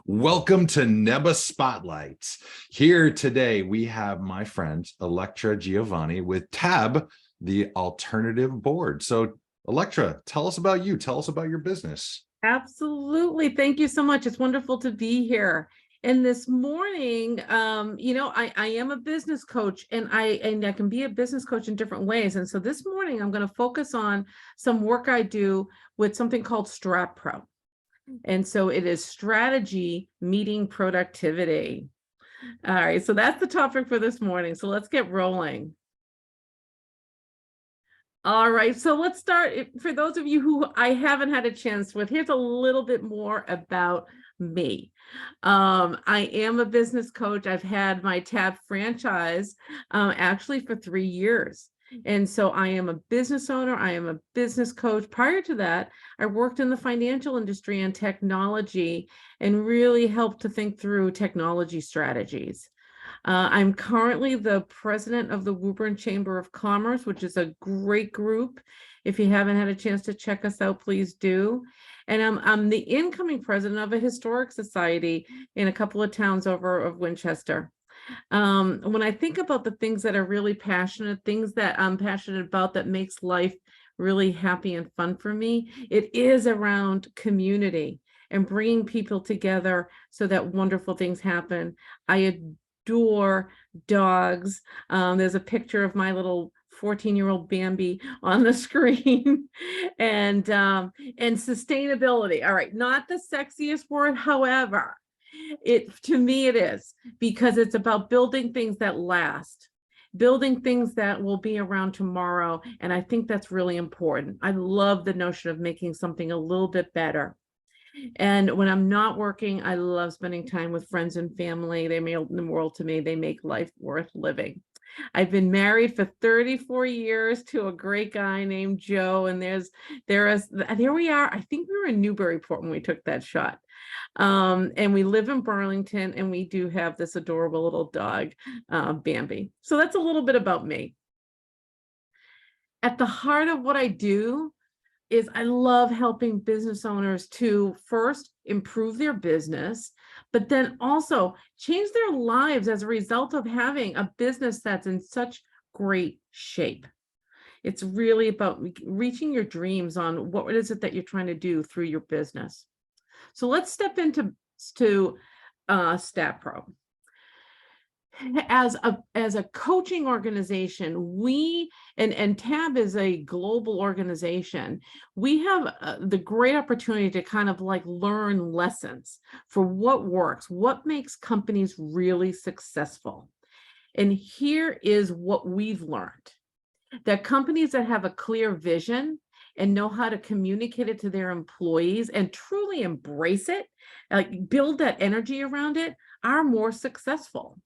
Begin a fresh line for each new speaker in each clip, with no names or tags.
Welcome to NEBA Spotlights. Here today, we have my friend, Electra Govoni with TAB, the alternative board. So Electra, tell us about you. Tell us about your business.
Absolutely. Thank you so much. It's wonderful to be here. And this morning, I am a business coach and I can be a business coach in different ways. And so this morning, I'm going to focus on some work I do with something called Strat Pro. And so it is strategy meeting productivity. All right, so that's the topic for this morning. So let's get rolling. All right, so let's start. For those of you who I haven't had a chance with, here's a little bit more about me. I am a business coach. I've had my TAB franchise actually for 3 years. And so I am a business owner. I am a business coach. Prior to that, I worked in the financial industry and technology and really helped to think through technology strategies. I'm currently the president of the Woburn Chamber of Commerce, which is a great group. If you haven't had a chance to check us out, please do. And I'm the incoming president of a historic society in a couple of towns over of Winchester. When I think about the things that are really passionate, things that I'm passionate about that makes life really happy and fun for me, it is around community and bringing people together so that wonderful things happen. I adore dogs. There's a picture of my little 14-year-old Bambi on the screen. and sustainability. All right, not the sexiest word, however, to me it is, because it's about building things that last, building things that will be around tomorrow. And I think that's really important. I love the notion of making something a little bit better. And when I'm not working, I love spending time with friends and family. They mean the world to me. They make life worth living. I've been married for 34 years to a great guy named Joe. And there we are. I think we were in Newburyport when we took that shot. And we live in Burlington, and we do have this adorable little dog, Bambi. So that's a little bit about me. At the heart of what I do is I love helping business owners to first improve their business, but then also change their lives as a result of having a business that's in such great shape. It's really about reaching your dreams on what is it that you're trying to do through your business. So let's step into Stat Pro. As a coaching organization, we and TAB is a global organization. We have the great opportunity to kind of like learn lessons for what works, what makes companies really successful. And here is what we've learned: that companies that have a clear vision and know how to communicate it to their employees and truly embrace it, like build that energy around it, are more successful.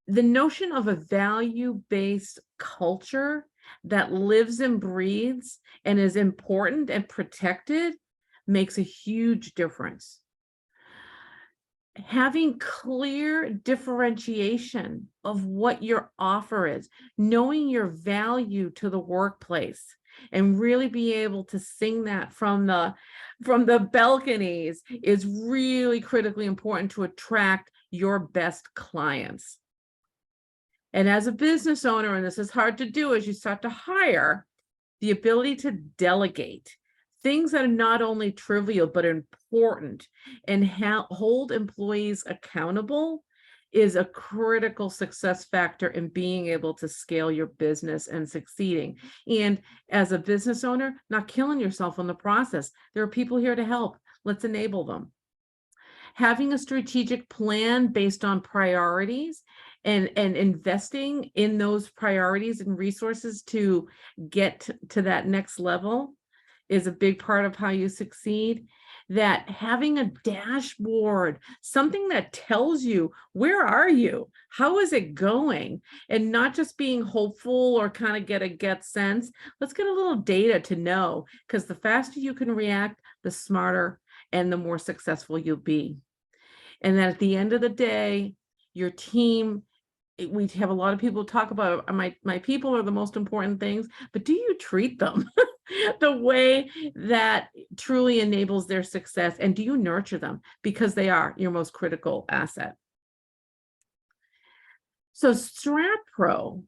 The notion of a value-based culture that lives and breathes and is important and protected makes a huge difference. Having clear differentiation of what your offer is, knowing your value to the workplace, and really be able to sing that from the balconies is really critically important to attract your best clients. And as a business owner, and this is hard to do as you start to hire, the ability to delegate things that are not only trivial, but important, and hold employees accountable is a critical success factor in being able to scale your business and succeeding. And as a business owner, not killing yourself in the process. There are people here to help. Let's enable them. Having a strategic plan based on priorities and investing in those priorities and resources to get to that next level is a big part of how you succeed. That having a dashboard, something that tells you, where are you? How is it going? And not just being hopeful or kind of get sense. Let's get a little data to know, because the faster you can react, the smarter and the more successful you'll be. And then at the end of the day, your team, we have a lot of people talk about my people are the most important things, but do you treat them? the way that truly enables their success? And do you nurture them? Because they are your most critical asset. So Strat Pro,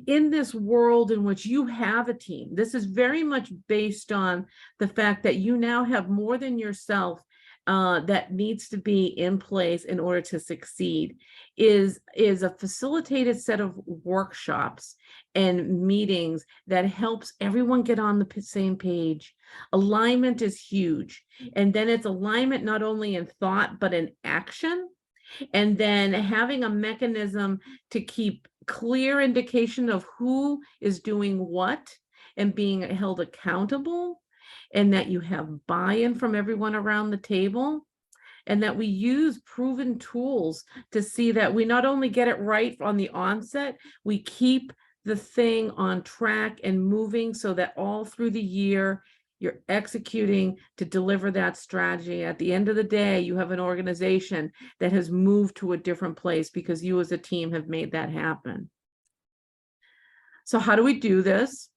in this world in which you have a team, this is very much based on the fact that you now have more than yourself that needs to be in place in order to succeed, is a facilitated set of workshops and meetings that helps everyone get on the same page. Alignment is huge. And then it's alignment not only in thought, but in action. And then having a mechanism to keep clear indication of who is doing what and being held accountable, and that you have buy-in from everyone around the table, and that we use proven tools to see that we not only get it right on the onset, we keep the thing on track and moving so that all through the year you're executing to deliver that strategy. At the end of the day, you have an organization that has moved to a different place because you as a team have made that happen. So how do we do this?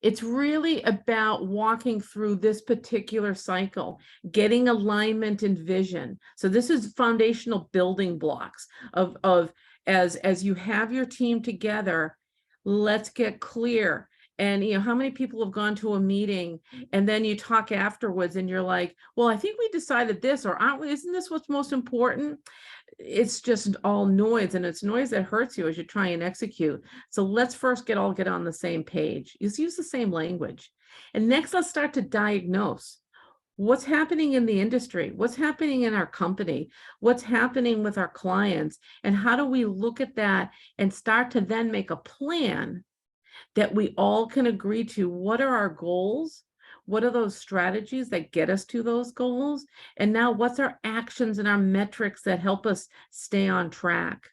It's really about walking through this particular cycle, getting alignment and vision. So this is foundational building blocks of as you have your team together, let's get clear. And how many people have gone to a meeting and then you talk afterwards and you're like, well, I think we decided this, or isn't this what's most important? It's just all noise, and it's noise that hurts you as you try and execute. So let's first get on the same page. Just use the same language. And next, let's start to diagnose what's happening in the industry, what's happening in our company, what's happening with our clients, and how do we look at that and start to then make a plan that we all can agree to. What are our goals? What are those strategies that get us to those goals? And now what's our actions and our metrics that help us stay on track?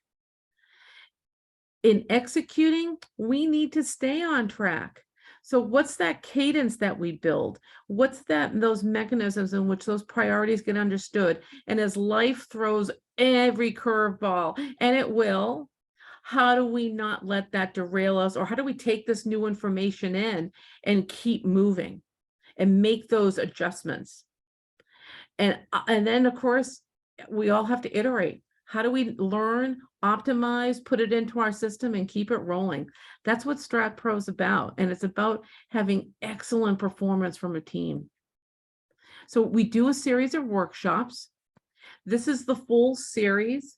In executing, we need to stay on track. So what's that cadence that we build? What's those mechanisms in which those priorities get understood? And as life throws every curveball, and it will, how do we not let that derail us? Or how do we take this new information in and keep moving and make those adjustments? And then, of course, we all have to iterate. How do we learn, optimize, put it into our system and keep it rolling? That's what Strat Pro is about. And it's about having excellent performance from a team. So we do a series of workshops. This is the full series.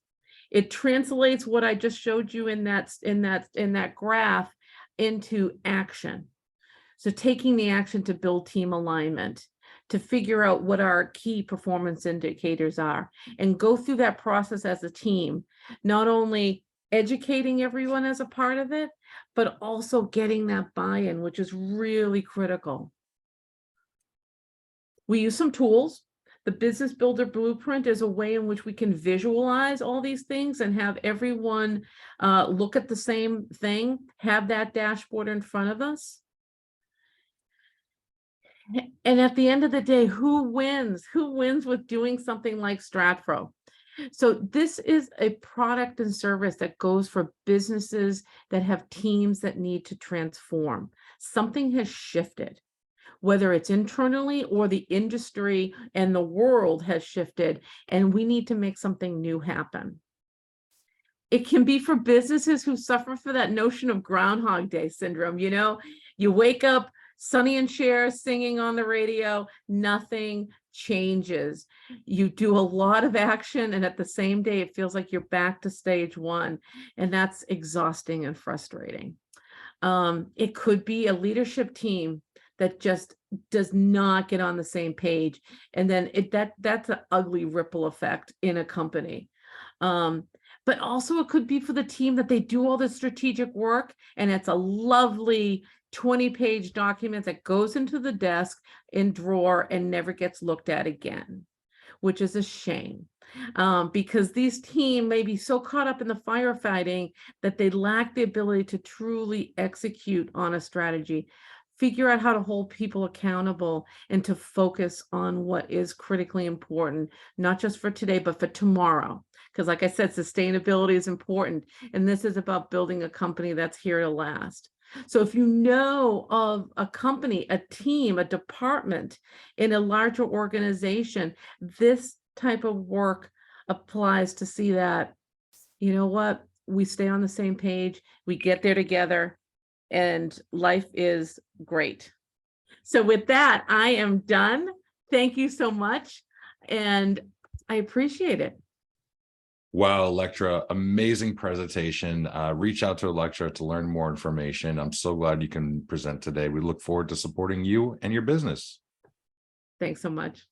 It translates what I just showed you in that graph into action. So taking the action to build team alignment, to figure out what our key performance indicators are, and go through that process as a team, not only educating everyone as a part of it, but also getting that buy-in, which is really critical. We use some tools. The Business Builder Blueprint is a way in which we can visualize all these things and have everyone look at the same thing, have that dashboard in front of us. And at the end of the day, who wins? Who wins with doing something like Strat Pro? So this is a product and service that goes for businesses that have teams that need to transform. Something has shifted, whether it's internally or the industry and the world has shifted, and we need to make something new happen. It can be for businesses who suffer for that notion of Groundhog Day syndrome. You wake up, Sonny and Cher singing on the radio, nothing changes. You do a lot of action, and at the same day, it feels like you're back to stage one, and that's exhausting and frustrating. It could be a leadership team that just does not get on the same page, and then that's an ugly ripple effect in a company. But also it could be for the team that they do all the strategic work, and it's a lovely 20-page document that goes into the desk in drawer and never gets looked at again, which is a shame, because these teams may be so caught up in the firefighting that they lack the ability to truly execute on a strategy, figure out how to hold people accountable, and to focus on what is critically important, not just for today, but for tomorrow. Because like I said, sustainability is important, and this is about building a company that's here to last. So if you know of a company, a team, a department in a larger organization, this type of work applies to see that, you know what, we stay on the same page, we get there together, and life is great. So with that, I am done. Thank you so much, and I appreciate it.
Wow, Electra, amazing presentation. Reach out to Electra to learn more information. I'm so glad you can present today. We look forward to supporting you and your business.
Thanks so much.